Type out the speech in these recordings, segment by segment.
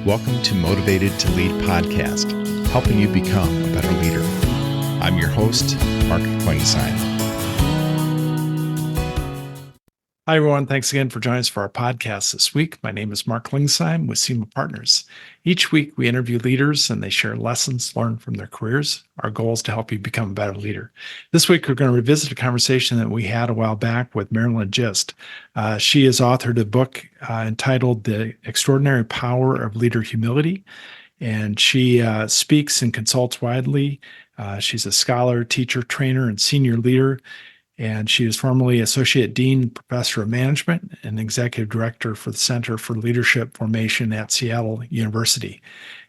Welcome to Motivated to Lead podcast, helping you become a better leader. I'm your host, Mark Klingsheim. Hi, everyone. Thanks again for joining us for our podcast this week. My name is Mark Klingsheim with SEMA Partners. Each week, we interview leaders and they share lessons learned from their careers. Our goal is to help you become a better leader. This week, we're going to revisit a conversation that we had a while back with Marilyn Gist. She has authored a book entitled The Extraordinary Power of Leader Humility, and she speaks and consults widely. She's a scholar, teacher, trainer, and senior leader. And she is formerly Associate Dean, Professor of Management, and Executive Director for the Center for Leadership Formation at Seattle University.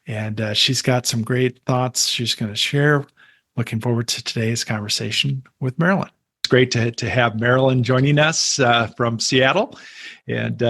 And she's got some great thoughts she's going to share. Looking forward to today's conversation with Marilyn. It's great to have Marilyn joining us from Seattle. And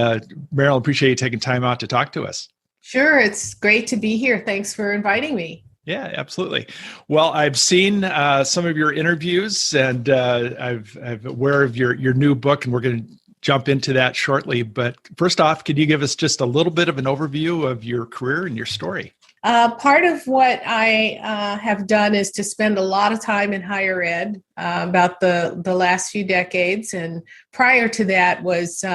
Marilyn, appreciate you taking time out to talk to us. Sure. It's great to be here. Thanks for inviting me. Yeah, absolutely. Well, I've seen some of your interviews, and I'm aware of your new book, and we're going to jump into that shortly. But first off, could you give us just a little bit of an overview of your career and your story? Part of what I have done is to spend a lot of time in higher ed, about the last few decades, and prior to that was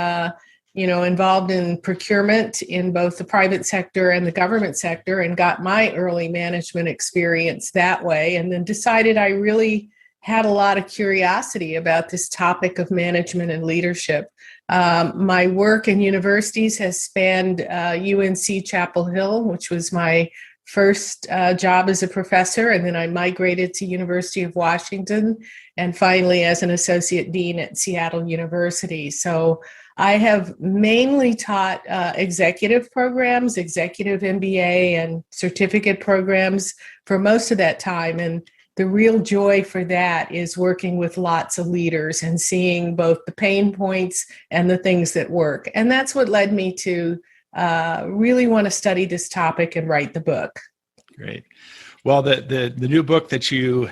involved in procurement in both the private sector and the government sector, and got my early management experience that way, and then decided I really had a lot of curiosity about this topic of management and leadership. My work in universities has spanned UNC Chapel Hill, which was my first job as a professor, and then I migrated to University of Washington, and finally as an associate dean at Seattle University. So I have mainly taught executive programs, executive MBA and certificate programs for most of that time. And the real joy for that is working with lots of leaders and seeing both the pain points and the things that work. And that's what led me to really want to study this topic and write the book. Great. Well, the new book that you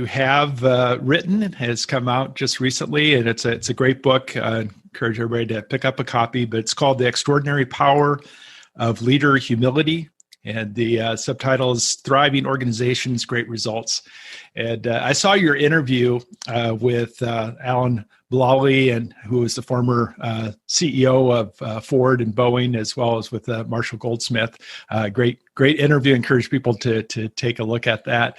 have written has come out just recently, and it's a great book. Encourage everybody to pick up a copy, but it's called The Extraordinary Power of Leader Humility. And the subtitle is Thriving Organizations, Great Results. And I saw your interview with Alan Mulally, and who is the former CEO of Ford and Boeing, as well as with Marshall Goldsmith. Great interview. Encourage people to take a look at that.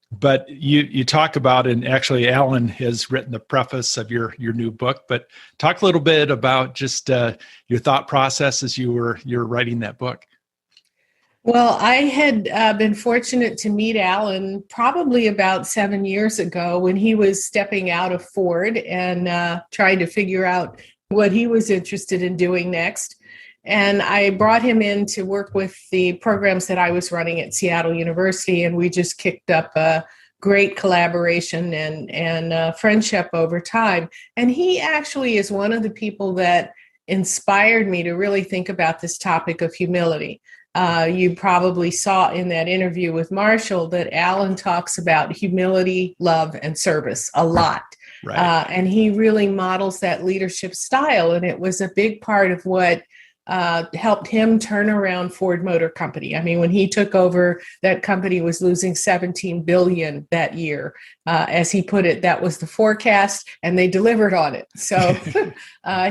But you talk about, and actually Alan has written the preface of your new book, but talk a little bit about just your thought process as you're writing that book. Well, I had been fortunate to meet Alan probably about 7 years ago when he was stepping out of Ford and trying to figure out what he was interested in doing next. And I brought him in to work with the programs that I was running at Seattle University, and we just kicked up a great collaboration and friendship over time. And he actually is one of the people that inspired me to really think about this topic of humility. You probably saw in that interview with Marshall that Alan talks about humility, love, and service a lot. Right. And he really models that leadership style. And it was a big part of what helped him turn around Ford Motor Company. I mean, when he took over, that company was losing $17 billion that year. As he put it, that was the forecast, and they delivered on it. So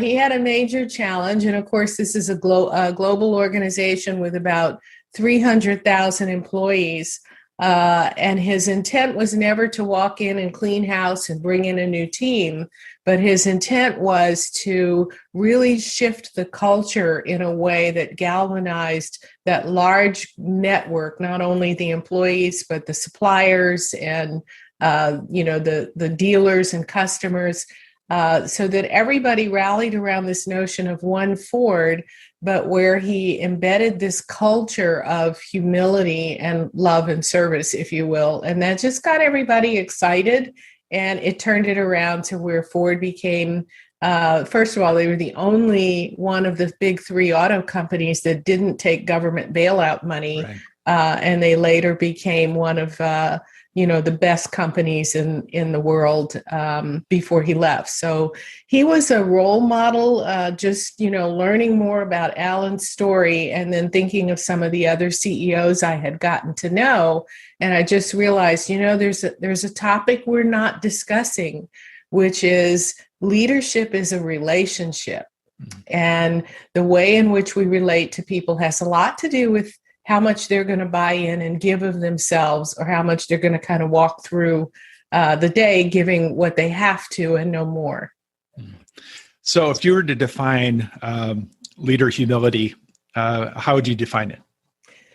he had a major challenge. And of course, this is a global organization with about 300,000 employees. And his intent was never to walk in and clean house and bring in a new team, but his intent was to really shift the culture in a way that galvanized that large network, not only the employees, but the suppliers and the dealers and customers, so that everybody rallied around this notion of one Ford, but where he embedded this culture of humility and love and service, if you will. And that just got everybody excited. And it turned it around to where Ford became, first of all, they were the only one of the big three auto companies that didn't take government bailout money. Right. And they later became one of the best companies in the world before he left. So he was a role model, just, learning more about Alan's story and then thinking of some of the other CEOs I had gotten to know. And I just realized, there's a topic we're not discussing, which is leadership is a relationship. And the way in which we relate to people has a lot to do with how much they're going to buy in and give of themselves, or how much they're going to kind of walk through the day giving what they have to and no more. So if you were to define leader humility, how would you define it?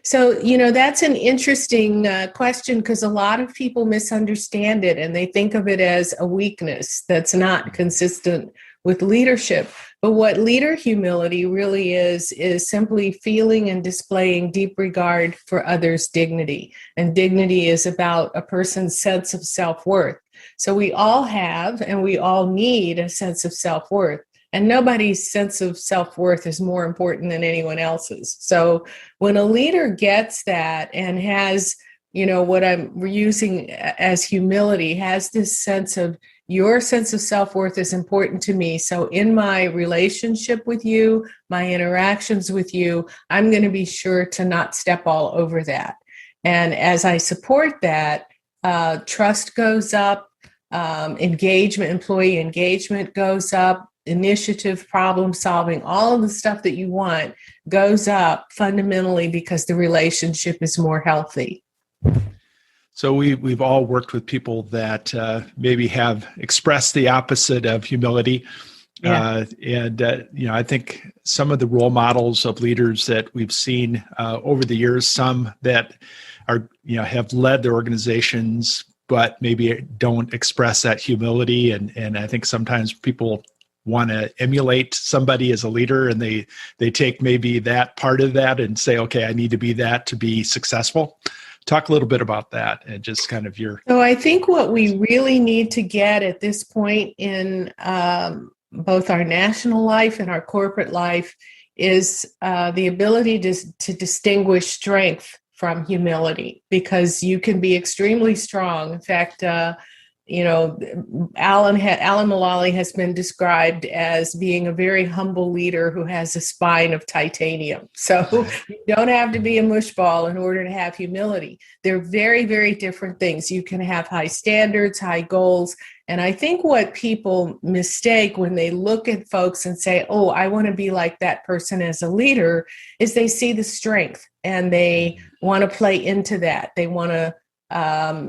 So, that's an interesting question, because a lot of people misunderstand it and they think of it as a weakness that's not consistent with leadership. But what leader humility really is simply feeling and displaying deep regard for others' dignity. And dignity is about a person's sense of self-worth. So we all have and we all need a sense of self-worth. And nobody's sense of self-worth is more important than anyone else's. So when a leader gets that and has, what I'm using as humility, has this sense of your sense of self-worth is important to me. So in my relationship with you, my interactions with you, I'm going to be sure to not step all over that. And as I support that, trust goes up, employee engagement goes up, initiative, problem solving, all of the stuff that you want goes up fundamentally because the relationship is more healthy. So we've all worked with people that maybe have expressed the opposite of humility. Yeah. I think some of the role models of leaders that we've seen over the years, some that are, have led their organizations, but maybe don't express that humility. And I think sometimes people want to emulate somebody as a leader, and they take maybe that part of that and say, okay, I need to be that to be successful. Talk a little bit about that and just kind of your... So I think what we really need to get at this point in both our national life and our corporate life is the ability to distinguish strength from humility, because you can be extremely strong. In fact, Alan Mulally has been described as being a very humble leader who has a spine of titanium. So you don't have to be a mushball in order to have humility. They're very, very different things. You can have high standards, high goals. And I think what people mistake when they look at folks and say, oh, I want to be like that person as a leader, is they see the strength and they want to play into that. They want to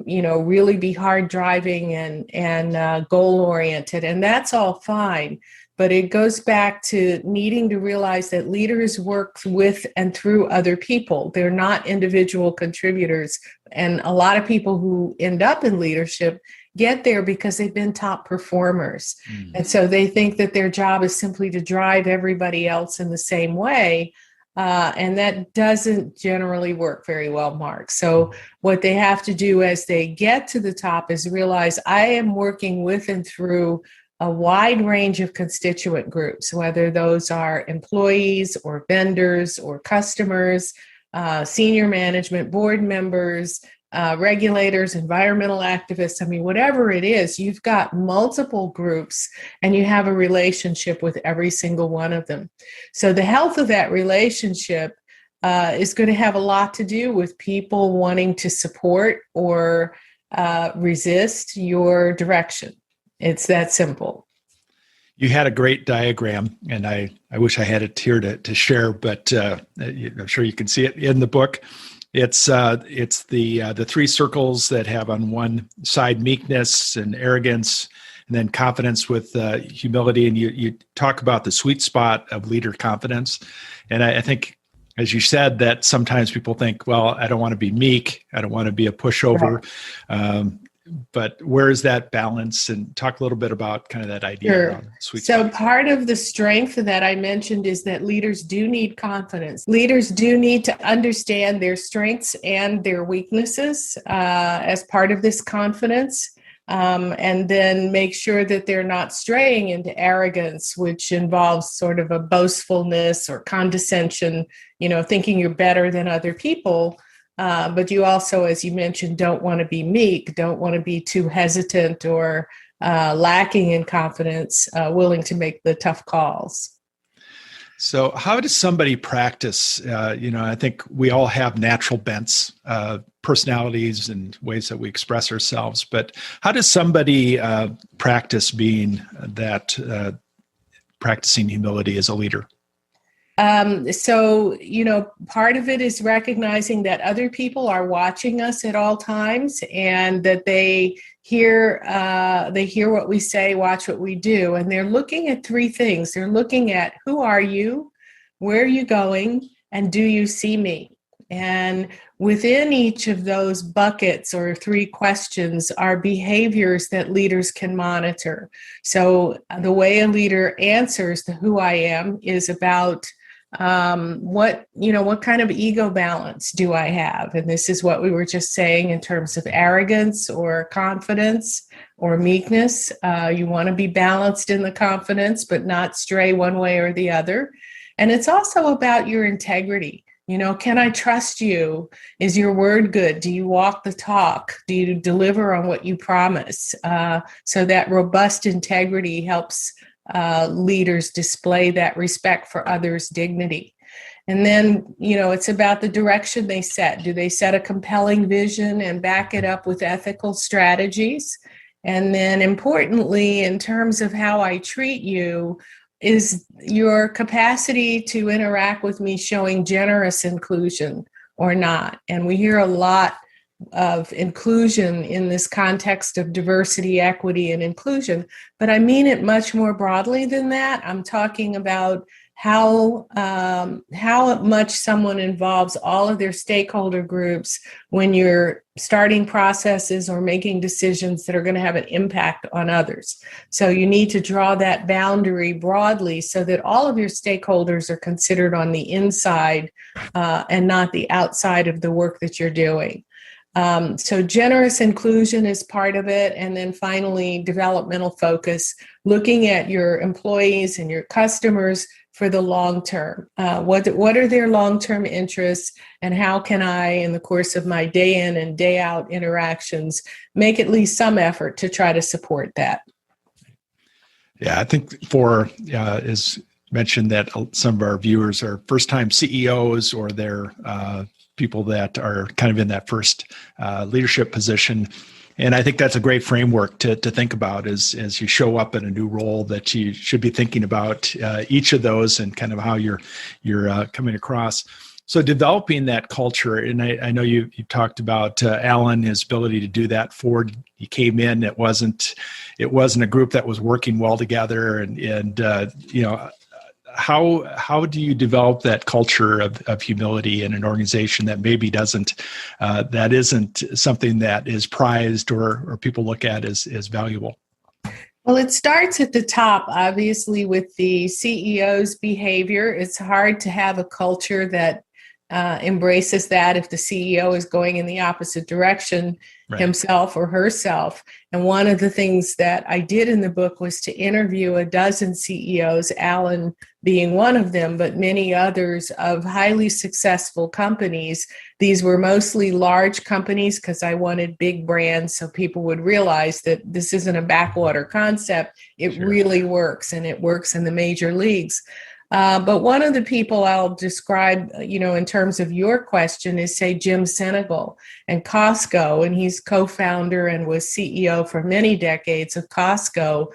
really be hard driving and goal oriented. And that's all fine. But it goes back to needing to realize that leaders work with and through other people. They're not individual contributors. And a lot of people who end up in leadership get there because they've been top performers. And so they think that their job is simply to drive everybody else in the same way. And that doesn't generally work very well, Mark. So what they have to do as they get to the top is realize I am working with and through a wide range of constituent groups, whether those are employees or vendors or customers, senior management, board members, regulators, environmental activists. I mean, whatever it is, you've got multiple groups and you have a relationship with every single one of them. So the health of that relationship is going to have a lot to do with people wanting to support or resist your direction. It's that simple. You had a great diagram, and I wish I had it here to share, but I'm sure you can see it in the book. It's the three circles that have on one side meekness and arrogance, and then confidence with humility. And you talk about the sweet spot of leader confidence. And I think, as you said, that sometimes people think, well, I don't want to be meek. I don't want to be a pushover. Right. But where is that balance? And talk a little bit about kind of that idea. Sure. Around sweet So spot. part of the strength that I mentioned is that leaders do need confidence. Leaders do need to understand their strengths and their weaknesses as part of this confidence. And then make sure that they're not straying into arrogance, which involves sort of a boastfulness or condescension, thinking you're better than other people. But you also, as you mentioned, don't want to be meek, don't want to be too hesitant or lacking in confidence, willing to make the tough calls. So, how does somebody practice? I think we all have natural bents, personalities, and ways that we express ourselves. But how does somebody practice being that, practicing humility as a leader? Part of it is recognizing that other people are watching us at all times, and that they hear what we say, watch what we do, and they're looking at three things. They're looking at who are you, where are you going, and do you see me? And within each of those buckets or three questions are behaviors that leaders can monitor. So the way a leader answers the who I am is about what kind of ego balance do I have? And this is what we were just saying in terms of arrogance or confidence or meekness. You want to be balanced in the confidence, but not stray one way or the other. And it's also about your integrity. Can I trust you? Is your word good? Do you walk the talk? Do you deliver on what you promise? So that robust integrity helps leaders display that respect for others' dignity. And then, it's about the direction they set. Do they set a compelling vision and back it up with ethical strategies? And then importantly, in terms of how I treat you, is your capacity to interact with me showing generous inclusion or not? And we hear a lot of inclusion in this context of diversity, equity, and inclusion, but I mean it much more broadly than that. I'm talking about how much someone involves all of their stakeholder groups when you're starting processes or making decisions that are going to have an impact on others. So you need to draw that boundary broadly so that all of your stakeholders are considered on the inside and not the outside of the work that you're doing. So generous inclusion is part of it. And then finally, developmental focus, looking at your employees and your customers for the long term. What are their long-term interests, and how can I, in the course of my day in and day out interactions, make at least some effort to try to support that? Yeah, I think as mentioned, that some of our viewers are first-time CEOs, or they're people that are kind of in that first leadership position. And I think that's a great framework to think about as you show up in a new role, that you should be thinking about each of those and kind of how you're coming across. So developing that culture, and I know you talked about Alan, his ability to do that. Ford, he came in, it wasn't a group that was working well together, and how do you develop that culture of humility in an organization that maybe that isn't something that is prized or people look at as valuable? Well, it starts at the top, obviously, with the CEO's behavior. It's hard to have a culture that embraces that if the CEO is going in the opposite direction, right, himself or herself. And one of the things that I did in the book was to interview a dozen CEOs, Alan being one of them, but many others, of highly successful companies. These were mostly large companies because I wanted big brands so people would realize that this isn't a backwater concept. It Sure. really works, and it works in the major leagues. But one of the people I'll describe, in terms of your question, is, say, Jim Senegal and Costco. And he's co-founder and was CEO for many decades of Costco,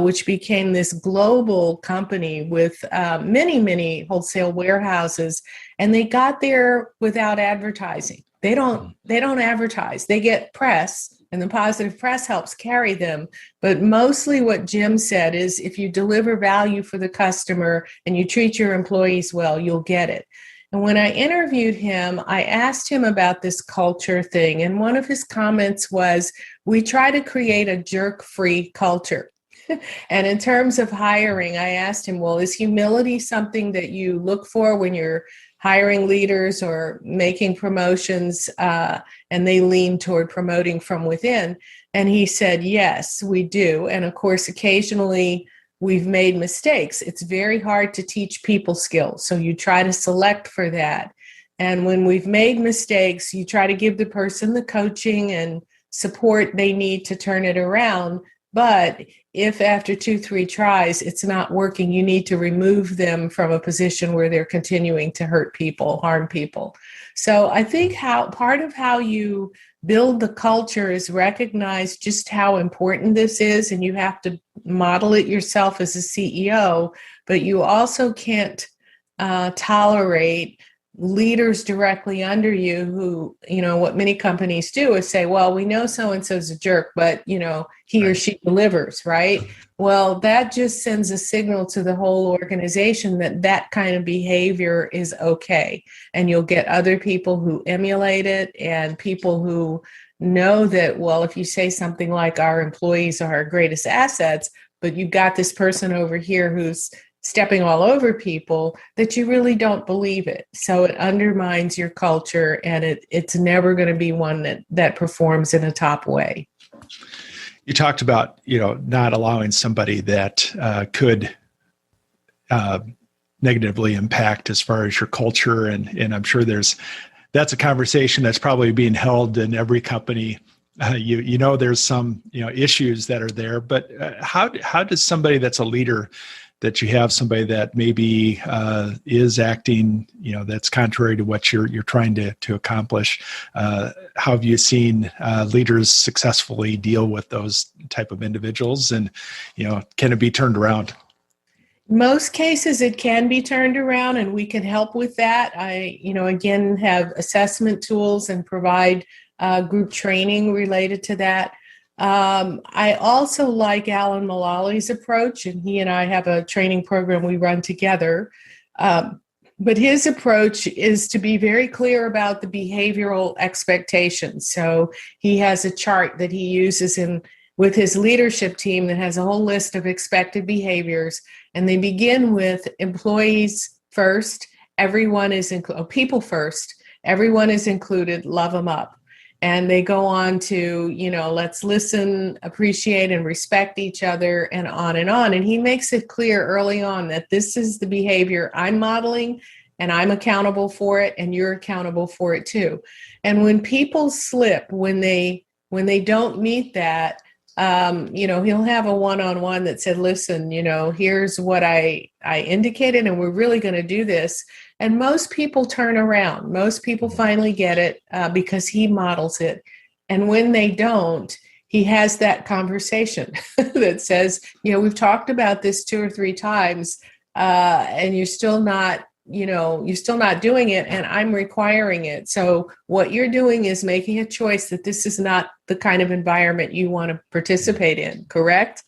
which became this global company with many, many wholesale warehouses. And they got there without advertising. They don't advertise. They get press, and the positive press helps carry them. But mostly what Jim said is, if you deliver value for the customer and you treat your employees well, you'll get it. And when I interviewed him, I asked him about this culture thing. And one of his comments was, we try to create a jerk-free culture. And in terms of hiring, I asked him, well, is humility something that you look for when you're hiring leaders or making promotions, and they lean toward promoting from within? And he said, yes, we do. And of course, occasionally we've made mistakes. It's very hard to teach people skills. So you try to select for that. And when we've made mistakes, you try to give the person the coaching and support they need to turn it around. But if after 2, 3 tries, it's not working, you need to remove them from a position where they're continuing to hurt people, harm people. So I think part of how you build the culture is recognize just how important this is, and you have to model it yourself as a CEO, but you also can't tolerate leaders directly under you who, what many companies do is say, well, we know so-and-so's a jerk, but, he or she delivers, right? Well, that just sends a signal to the whole organization that that kind of behavior is okay. And you'll get other people who emulate it and people who know that, well, if you say something like our employees are our greatest assets, but you've got this person over here who's stepping all over people, that you really don't believe it. So it undermines your culture, and it's never going to be one that performs in a top way. You talked about, not allowing somebody that could negatively impact as far as your culture. And I'm sure that's a conversation that's probably being held in every company. There's some, issues that are there, but how does somebody that's a leader, that you have somebody that maybe is acting, that's contrary to what you're trying to accomplish. How have you seen leaders successfully deal with those type of individuals, and can it be turned around? Most cases it can be turned around, and we can help with that. I, again, have assessment tools and provide group training related to that. I also like Alan Mullally's approach, and he and I have a training program we run together. But his approach is to be very clear about the behavioral expectations. So he has a chart that he uses with his leadership team that has a whole list of expected behaviors. And they begin with employees first, people first, everyone is included, love them up. And they go on to, let's listen, appreciate, and respect each other, and on and on. And he makes it clear early on that this is the behavior I'm modeling, and I'm accountable for it, and you're accountable for it too. And when people slip, when they don't meet that, he'll have a one-on-one that said, listen, here's what I indicated, and we're really going to do this. And most people turn around. Most people finally get it because he models it. And when they don't, he has that conversation that says, we've talked about this 2 or 3 times, and you're still not doing it, and I'm requiring it. So what you're doing is making a choice that this is not the kind of environment you want to participate in, correct?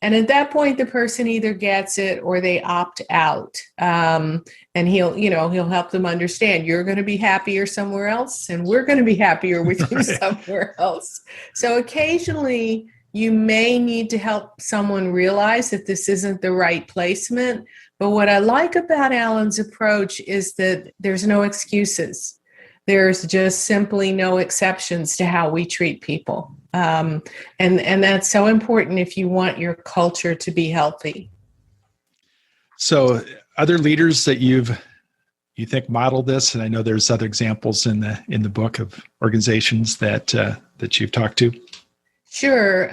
And at that point, the person either gets it or they opt out. And he'll help them understand you're going to be happier somewhere else, and we're going to be happier with you somewhere else. So occasionally you may need to help someone realize that this isn't the right placement. But what I like about Alan's approach is that there's no excuses. There's just simply no exceptions to how we treat people. And that's so important if you want your culture to be healthy. So other leaders that you think model this, and I know there's other examples in the book of organizations that you've talked to. Sure.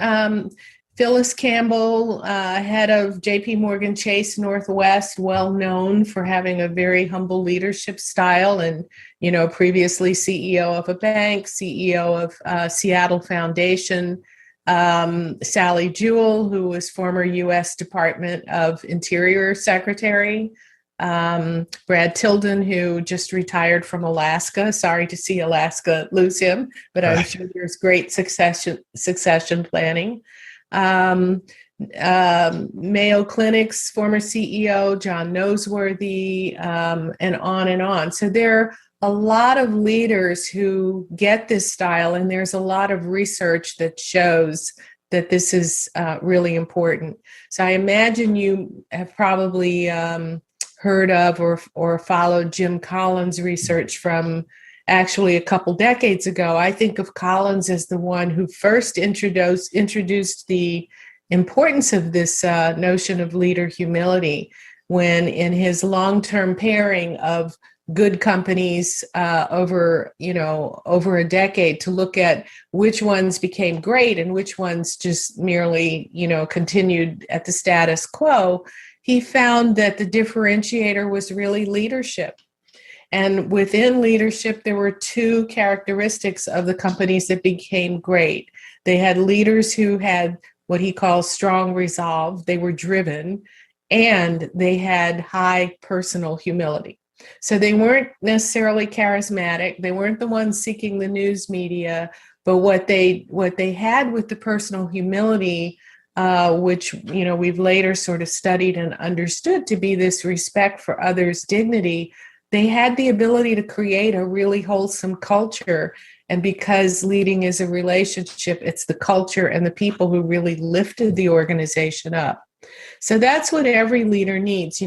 Phyllis Campbell, head of JP Morgan Chase Northwest, well known for having a very humble leadership style, and previously CEO of a bank, CEO of Seattle Foundation. Sally Jewell, who was former U.S. Department of Interior Secretary. Brad Tilden, who just retired from Alaska. Sorry to see Alaska lose him, but I'm sure there's great succession planning. Mayo Clinic's former CEO, John Noseworthy, and on and on. So there are a lot of leaders who get this style, and there's a lot of research that shows that this is really important. So I imagine you have probably heard of or followed Jim Collins' research from actually a couple decades ago. I think of Collins as the one who first introduced the importance of this notion of leader humility, when in his long-term pairing of good companies over a decade to look at which ones became great and which ones just merely continued at the status quo, he found that the differentiator was really leadership. And within leadership, there were two characteristics of the companies that became great. They had leaders who had what he calls strong resolve. They were driven, and they had high personal humility. So they weren't necessarily charismatic. They weren't the ones seeking the news media, but what they had with the personal humility, which we've later sort of studied and understood to be this respect for others' dignity. They had the ability to create a really wholesome culture. And because leading is a relationship, it's the culture and the people who really lifted the organization up. So that's what every leader needs.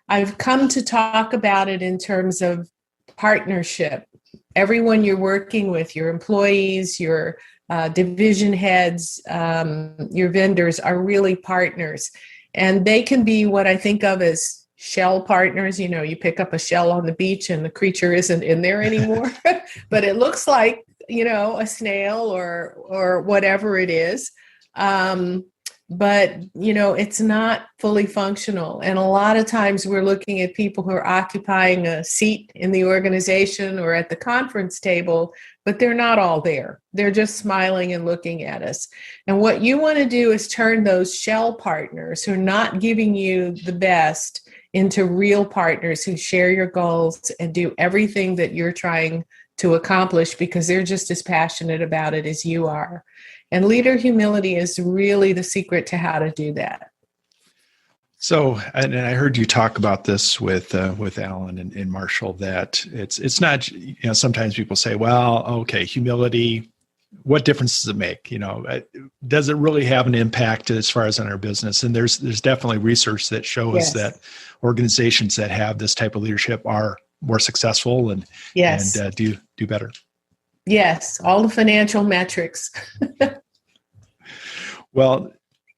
I've come to talk about it in terms of partnership. Everyone you're working with, your employees, your division heads, your vendors are really partners. And they can be what I think of as shell partners. You pick up a shell on the beach and the creature isn't in there anymore, but it looks like, a snail or whatever it is. But it's not fully functional. And a lot of times we're looking at people who are occupying a seat in the organization or at the conference table, but they're not all there. They're just smiling and looking at us. And what you want to do is turn those shell partners who are not giving you the best into real partners who share your goals and do everything that you're trying to accomplish because they're just as passionate about it as you are. And leader humility is really the secret to how to do that. So, and I heard you talk about this with Alan and Marshall, that it's not, sometimes people say, well, okay, humility, what difference does it make? Does it really have an impact as far as on our business? And there's definitely research that shows Yes. that organizations that have this type of leadership are more successful and Yes. and do better. Yes, all the financial metrics. Well,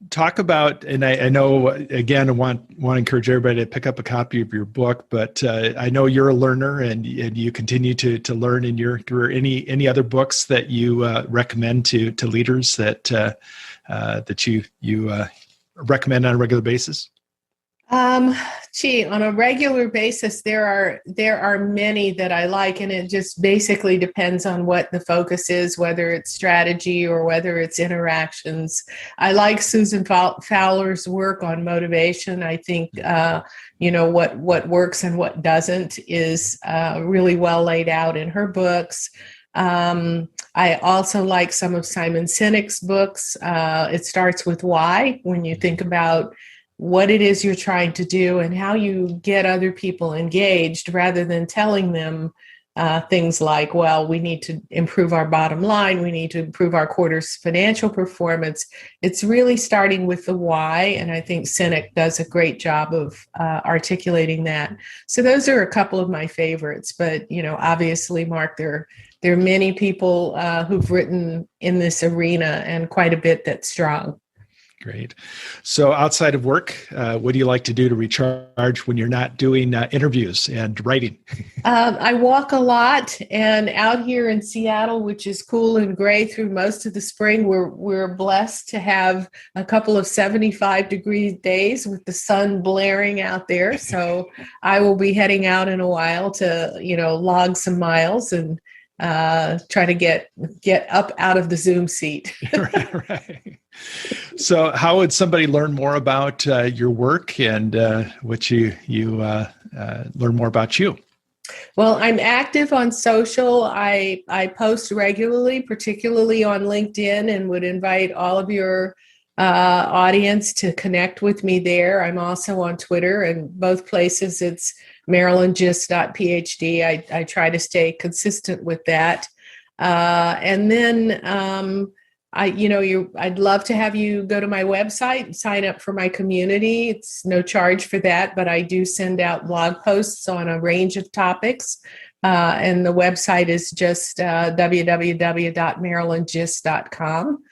talk about, and I know, again, I want to encourage everybody to pick up a copy of your book, but I know you're a learner and you continue to learn in your career. Any other books that you recommend to leaders that you recommend on a regular basis? On a regular basis, there are many that I like, and it just basically depends on what the focus is, whether it's strategy or whether it's interactions. I like Susan Fowler's work on motivation. I think what works and what doesn't is really well laid out in her books. I also like some of Simon Sinek's books. It starts with why, when you think about what it is you're trying to do and how you get other people engaged rather than telling them things like, well, we need to improve our bottom line, we need to improve our quarter's financial performance. It's really starting with the why, and I think Sinek does a great job of articulating that. So those are a couple of my favorites, but obviously, Mark, there are many people who've written in this arena and quite a bit that's strong. Great. So outside of work, what do you like to do to recharge when you're not doing interviews and writing? I walk a lot, and out here in Seattle, which is cool and gray through most of the spring, we're blessed to have a couple of 75-degree days with the sun blaring out there. So I will be heading out in a while to, log some miles and try to get up out of the Zoom seat. Right. So how would somebody learn more about your work and what you learn more about you? Well, I'm active on social. I post regularly, particularly on LinkedIn, and would invite all of your audience to connect with me there. I'm also on Twitter, and both places it's MarilynGist.PhD. I try to stay consistent with that. And then I'd love to have you go to my website and sign up for my community. It's no charge for that, but I do send out blog posts on a range of topics. And the website is just www.marilyngist.com.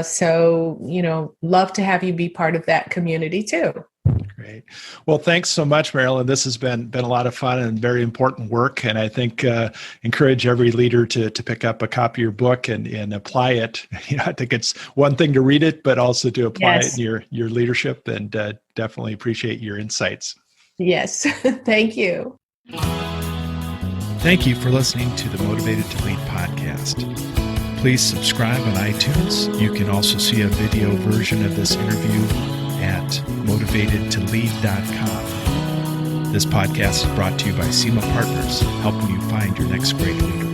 So, love to have you be part of that community too. Great. Well, thanks so much, Marilyn. This has been a lot of fun and very important work. And I think encourage every leader to pick up a copy of your book and apply it. I think it's one thing to read it, but also to apply it in your leadership. And definitely appreciate your insights. Yes. Thank you. Thank you for listening to the Motivated to Lead podcast. Please subscribe on iTunes. You can also see a video version of this interview at motivatedtolead.com. This podcast is brought to you by SEMA Partners, helping you find your next great leader.